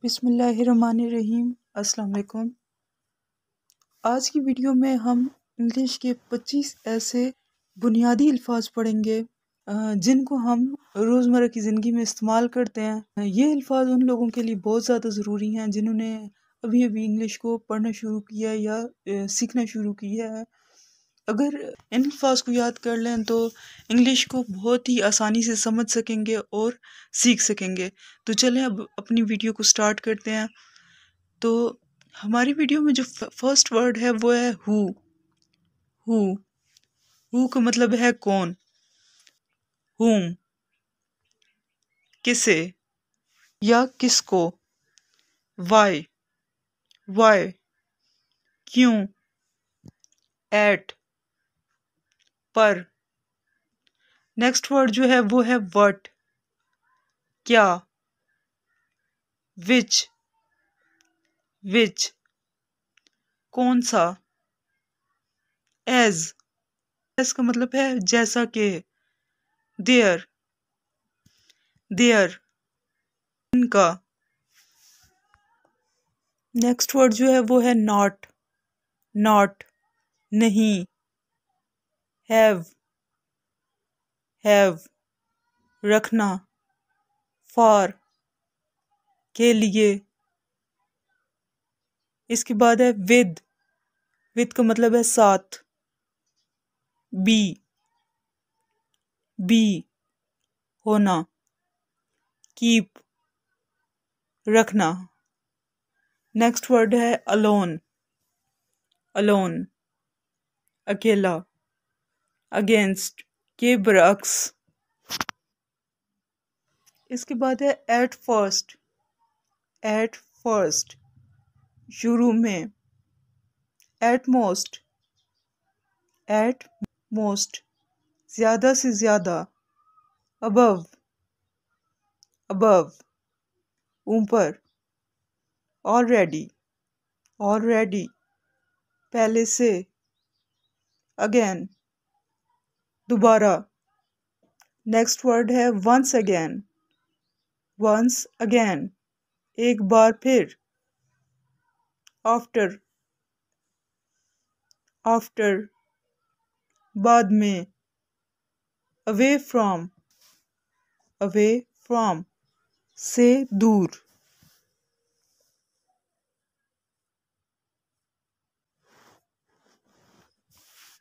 बिस्मिल्लाहिर्रहमानिर्रहीम। अस्सलाम वालेकुम। आज की वीडियो में हम इंग्लिश के 25 ऐसे बुनियादी अल्फाज पढ़ेंगे जिनको हम रोज़मर्रा की ज़िंदगी में इस्तेमाल करते हैं। ये अल्फाज उन लोगों के लिए बहुत ज़्यादा ज़रूरी हैं जिन्होंने अभी अभी इंग्लिश को पढ़ना शुरू किया या सीखना शुरू किया है। अगर इन अल्फाज को याद कर लें तो इंग्लिश को बहुत ही आसानी से समझ सकेंगे और सीख सकेंगे। तो चलें अब अपनी वीडियो को स्टार्ट करते हैं। तो हमारी वीडियो में जो फर्स्ट वर्ड है वो है हु। हु का मतलब है कौन, हुम किसे या किसको, वाई क्यों, एट पर। नेक्स्ट वर्ड जो है वो है व्हाट क्या, विच कौन सा, एज का मतलब है जैसा कि, देयर इनका। नेक्स्ट वर्ड जो है वो है नॉट नहीं, हैव रखना, फॉर के लिए। इसके बाद है विद का मतलब है साथ, बी होना, कीप रखना। नेक्स्ट वर्ड है अलोन अकेला, अगेंस्ट के बरअक्स। इसके बाद है एट फर्स्ट शुरू में, एट मोस्ट ज्यादा से ज्यादा, अबव ऊपर, ऑलरेडी पहले से, अगेन दोबारा। नेक्स्ट वर्ड है वंस अगेन एक बार फिर, आफ्टर बाद में, अवे फ्रॉम से दूर।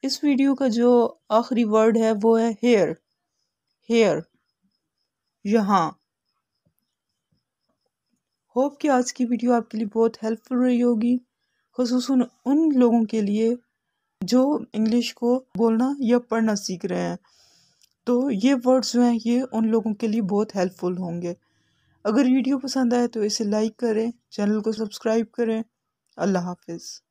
इस वीडियो का जो आखिरी वर्ड है वो है हेयर यहाँ। होप कि आज की वीडियो आपके लिए बहुत हेल्पफुल रही होगी, खुसूसन उन लोगों के लिए जो इंग्लिश को बोलना या पढ़ना सीख रहे हैं। तो ये वर्ड्स जो हैं ये उन लोगों के लिए बहुत हेल्पफुल होंगे। अगर वीडियो पसंद आए तो इसे लाइक करें, चैनल को सब्सक्राइब करें। अल्लाह हाफिज़।